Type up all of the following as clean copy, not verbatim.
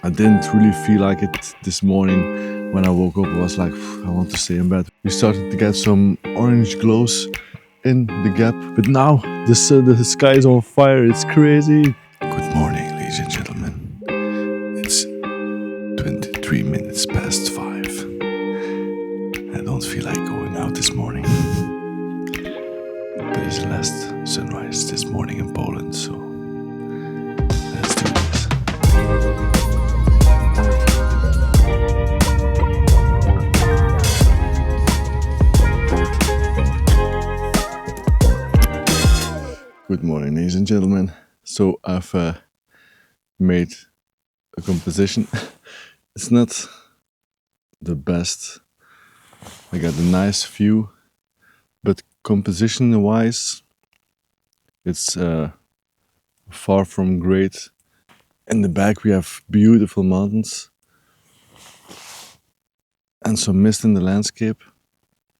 I didn't really feel like it this morning. When I woke up, I was like, I want to stay in bed. We started to get some orange glows in the gap, but now the sky is on fire. It's crazy. Good morning, ladies and gentlemen. It's 23 minutes past 5. I don't feel like going out this morning. But it's the last sunrise this morning in Poland, so let's do this. Good morning, ladies and gentlemen. So I've made a composition. It's not the best. I got a nice view, but composition-wise, it's far from great. In the back we have beautiful mountains and some mist in the landscape.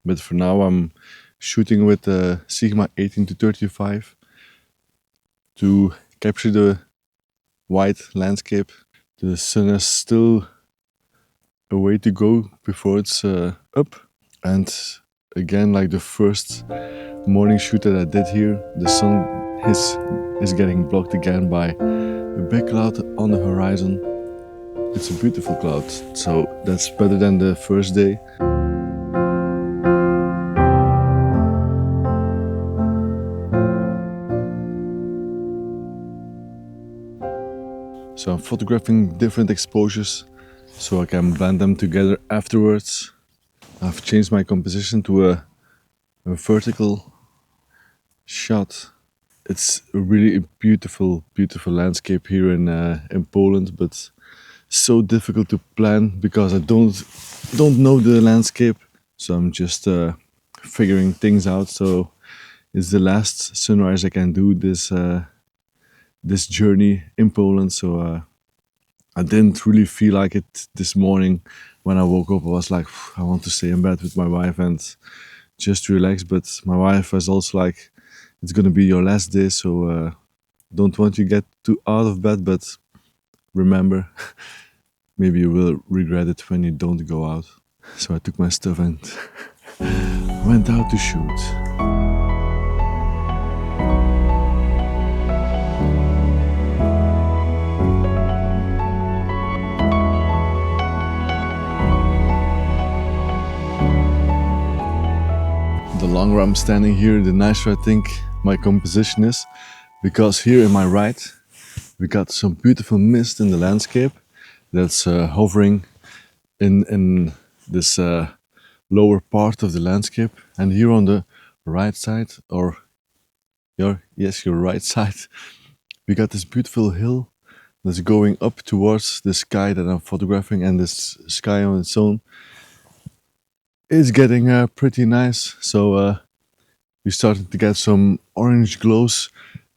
But for now I'm shooting with the Sigma 18-35 to capture the white landscape. The sun is still a way to go before it's up. And again, like the first morning shoot that I did here, the sun is getting blocked again by a big cloud on the horizon. It's a beautiful cloud, so that's better than the first day. So I'm photographing different exposures so I can blend them together afterwards. I've changed my composition to a vertical shot. It's a really beautiful landscape here in Poland, but so difficult to plan because I don't know the landscape. So I'm just figuring things out. So it's the last sunrise I can do this journey in Poland. So I didn't really feel like it this morning. When I woke up, I was like, I want to stay in bed with my wife and just relax. But my wife was also like, it's gonna be your last day, so don't want you to get too out of bed, but remember, maybe you will regret it when you don't go out. So I took my stuff and went out to shoot. The longer I'm standing here, the nicer I think my composition is, because here in my right we got some beautiful mist in the landscape that's hovering in this lower part of the landscape, and here on the right side, or your right side, we got this beautiful hill that's going up towards the sky that I'm photographing, and this sky on its own is getting pretty nice. So we started to get some orange glows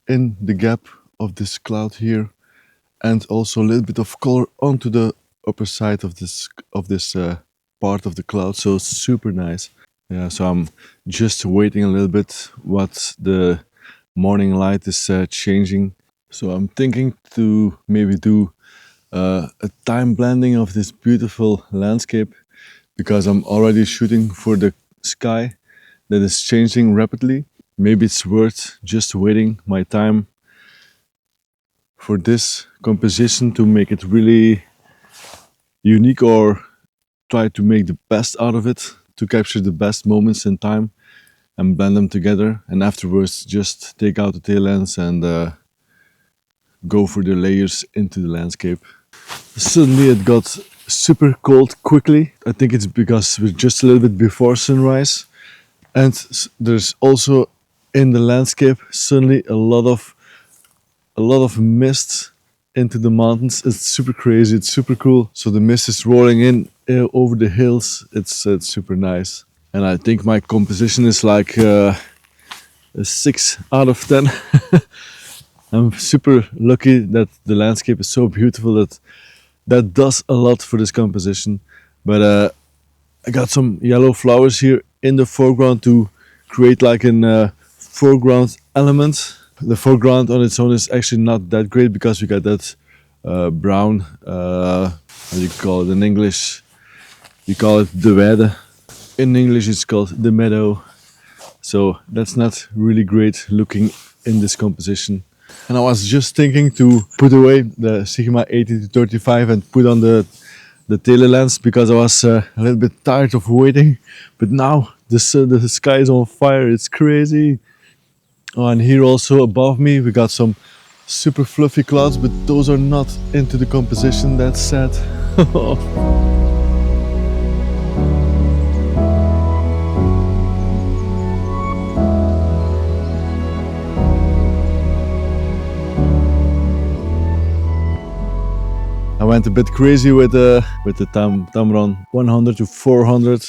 in the gap of this cloud here, and also a little bit of color onto the upper side of this part of the cloud. So it's super nice. Yeah, so I'm just waiting a little bit what the morning light is changing. So I'm thinking to maybe do a time blending of this beautiful landscape, because I'm already shooting for the sky that is changing rapidly. Maybe it's worth just waiting my time for this composition to make it really unique, or try to make the best out of it, to capture the best moments in time and blend them together, and afterwards just take out the tail ends and go for the layers into the landscape. Suddenly it got super cold quickly. I think it's because we're just a little bit before sunrise, and there's also in the landscape suddenly a lot of mist into the mountains. It's super crazy, it's super cool. So the mist is rolling in over the hills. It's super nice, and I think my composition is like a 6 out of 10. I'm super lucky that the landscape is so beautiful that does a lot for this composition. But I got some yellow flowers here in the foreground to create like an foreground element. The foreground on its own is actually not that great because we got that brown, how do you call it in English? You call it de weide. In English it's called the meadow. So that's not really great looking in this composition. And I was just thinking to put away the Sigma 80-35 and put on the telelens because I was a little bit tired of waiting. But now the sky is on fire, it's crazy. Oh, and here also above me we got some super fluffy clouds, but those are not into the composition, that's sad. I went a bit crazy with the Tamron 100 to 400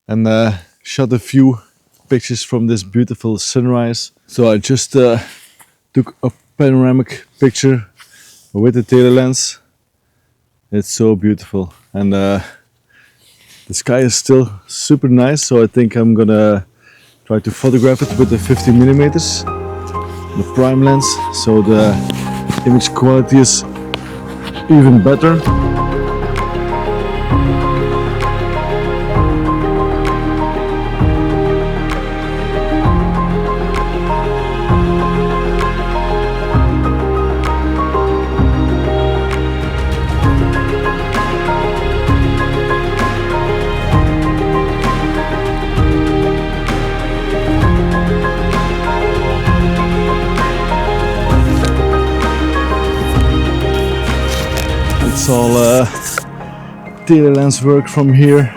and shot a few pictures from this beautiful sunrise. So I just took a panoramic picture with the telelens. It's so beautiful, and the sky is still super nice, so I think I'm gonna try to photograph it with the 50mm, the prime lens, so the image quality is even better. It's all telelens work from here.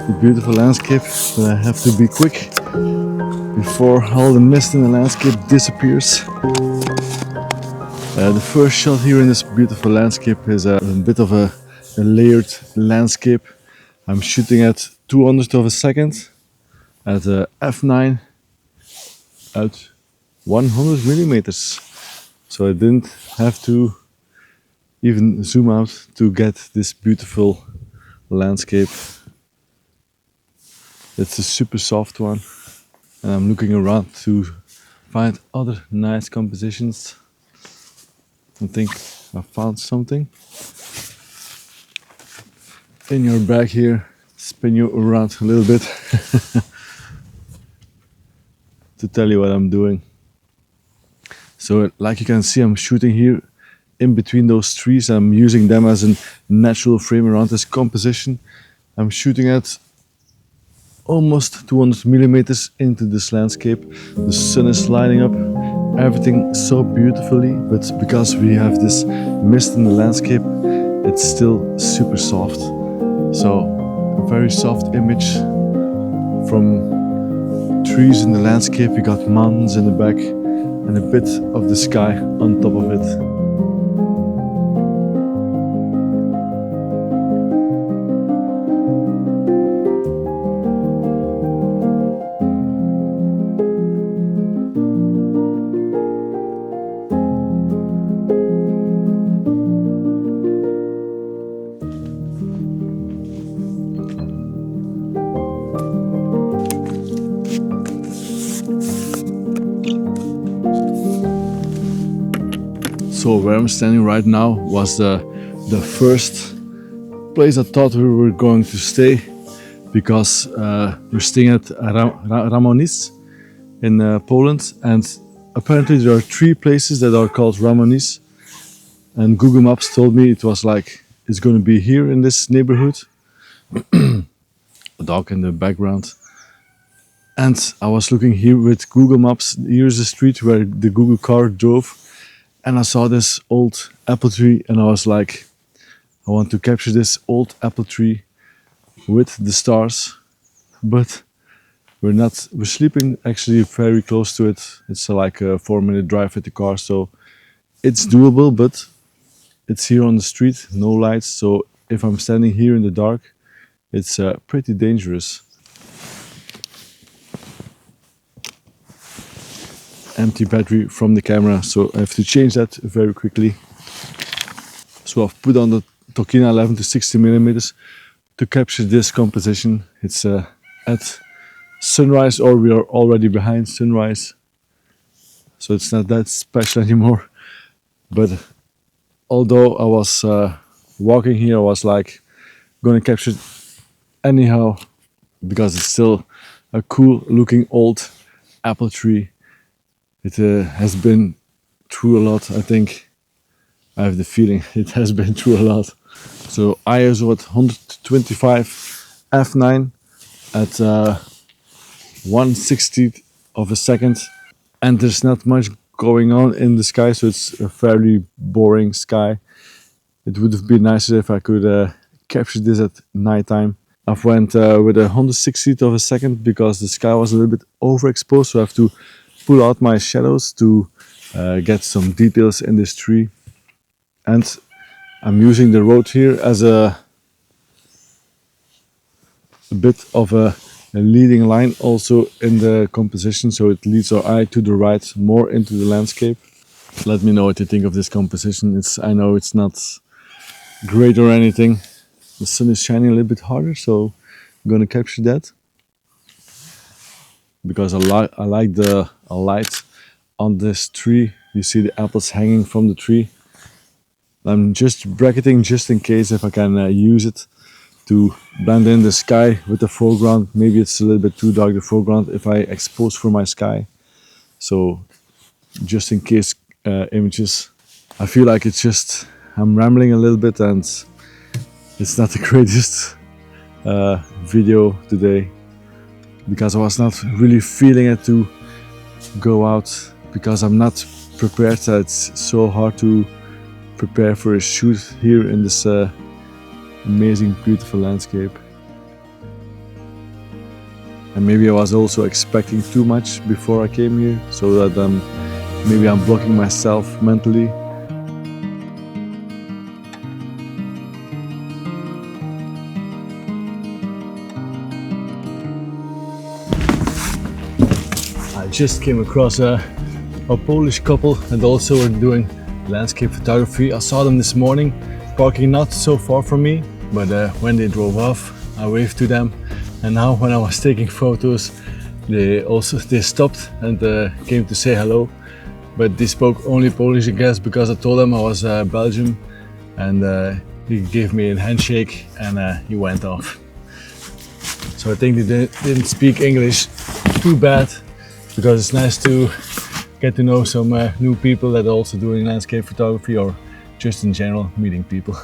The beautiful landscape, but I have to be quick before all the mist in the landscape disappears. The first shot here in this beautiful landscape is a bit of a layered landscape. I'm shooting at 200th of a second at f9 at 100mm. So I didn't have to even zoom out to get this beautiful landscape. It's a super soft one, and I'm looking around to find other nice compositions. I think I found something. In your bag here, spin you around a little bit to tell you what I'm doing. So like you can see, I'm shooting here in between those trees. I'm using them as a natural frame around this composition. I'm shooting at almost 200mm into this landscape. The sun is lighting up everything so beautifully, but because we have this mist in the landscape, it's still super soft. So a very soft image from trees in the landscape. We got mountains in the back and a bit of the sky on top of it. So where I'm standing right now was the first place I thought we were going to stay, because we're staying at Ramonis in Poland, and apparently there are 3 places that are called Ramonis, and Google Maps told me it was like it's going to be here in this neighborhood. A dog in the background. And I was looking here with Google Maps. Here's the street where the Google car drove. And I saw this old apple tree, and I was like, I want to capture this old apple tree with the stars. But we're sleeping actually very close to it. It's like a 4-minute drive with the car, so it's doable, but it's here on the street, no lights. So if I'm standing here in the dark, it's pretty dangerous. Empty battery from the camera, so I have to change that very quickly. So I've put on the Tokina 11 to 60mm to capture this composition. It's at sunrise, or we are already behind sunrise, so it's not that special anymore. But although I was walking here, I was like gonna capture it anyhow because it's still a cool looking old apple tree. It has been through a lot. I think I have the feeling it has been through a lot. So ISO at 125 f9 at 1/60th of a second, and there's not much going on in the sky, so it's a fairly boring sky. It would have been nicer if I could capture this at nighttime. I've went with 1/60th of a second because the sky was a little bit overexposed, so I have to pull out my shadows to get some details in this tree. And I'm using the road here as a bit of a leading line also in the composition, so it leads our eye to the right, more into the landscape. Let me know what you think of this composition. I know it's not great or anything. The sun is shining a little bit harder, so I'm gonna capture that because I like the light on this tree. You see the apples hanging from the tree. I'm just bracketing just in case if I can use it to blend in the sky with the foreground. Maybe it's a little bit too dark, the foreground, if I expose for my sky. So just in case images. I feel like I'm rambling a little bit and it's not the greatest video today because I was not really feeling it to go out because I'm not prepared. It's so hard to prepare for a shoot here in this amazing, beautiful landscape. And maybe I was also expecting too much before I came here, so that maybe I'm blocking myself mentally. I just came across a Polish couple and also were doing landscape photography. I saw them this morning, parking not so far from me, but when they drove off, I waved to them, and now when I was taking photos, they stopped and came to say hello, but they spoke only Polish, I guess, because I told them I was Belgium, and he gave me a handshake and he went off. So I think they didn't speak English too bad, because it's nice to get to know some new people that are also doing landscape photography, or just in general meeting people.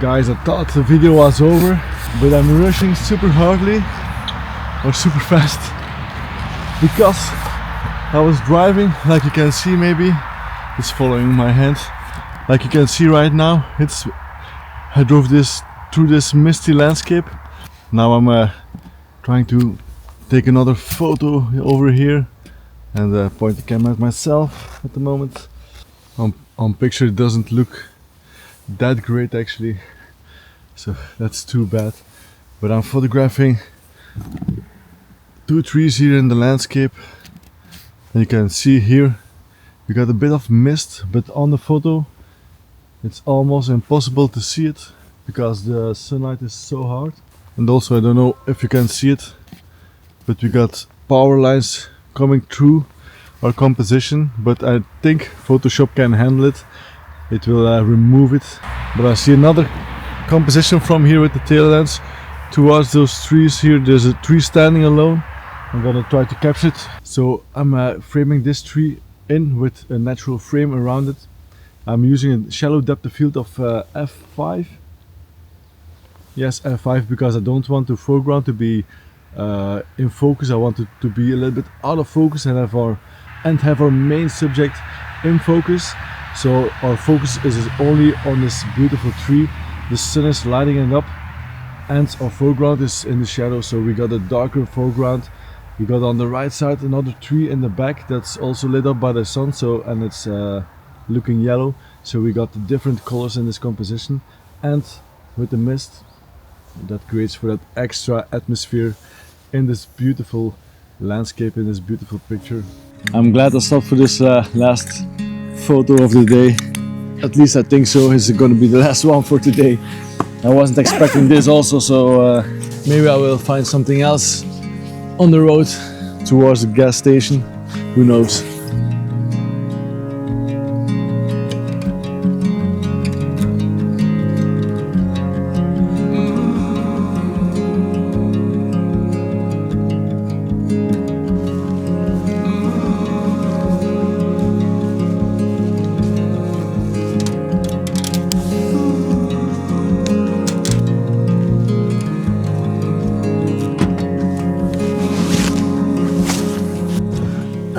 Guys, I thought the video was over, but I'm rushing super hardly or super fast because I was driving, like you can see, maybe it's following my hand, like you can see right now. I drove through this misty landscape. Now I'm trying to take another photo over here and point the camera at myself at the moment. On picture it doesn't look that great actually, so that's too bad. But I'm photographing two trees here in the landscape, and you can see here we got a bit of mist, but on the photo it's almost impossible to see it because the sunlight is so hard. And also, I don't know if you can see it, but we got power lines coming through our composition, but I think Photoshop can handle it. It will remove it. But I see another composition from here with the tail lens towards those trees here. There's a tree standing alone. I'm gonna try to capture it. So I'm framing this tree in with a natural frame around it. I'm using a shallow depth of field of f5. Yes, f5, because I don't want the foreground to be in focus. I want it to be a little bit out of focus and have our main subject in focus. So our focus is only on this beautiful tree. The sun is lighting it up and our foreground is in the shadow, so we got a darker foreground. We got on the right side another tree in the back that's also lit up by the sun, and it's looking yellow. So we got the different colors in this composition, and with the mist, that creates for that extra atmosphere in this beautiful landscape, in this beautiful picture. I'm glad I stopped for this last photo of the day. At least I think so. It's going to be the last one for today. I wasn't expecting this also, so maybe I will find something else on the road towards the gas station. Who knows?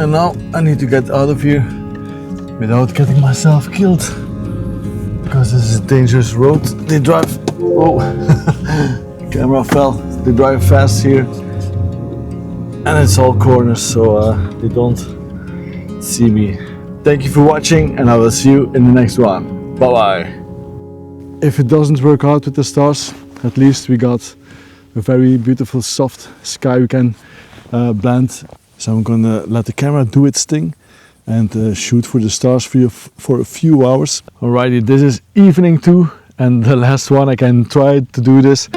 now I need to get out of here without getting myself killed, because this is a dangerous road. They drive, oh, camera fell. They drive fast here, and it's all corners, so they don't see me. Thank you for watching, and I will see you in the next one. Bye bye. If it doesn't work out with the stars, at least we got a very beautiful soft sky we can blend. So I'm gonna let the camera do its thing and shoot for the stars for a few hours. Alrighty, this is evening 2 and the last one. I can try to do this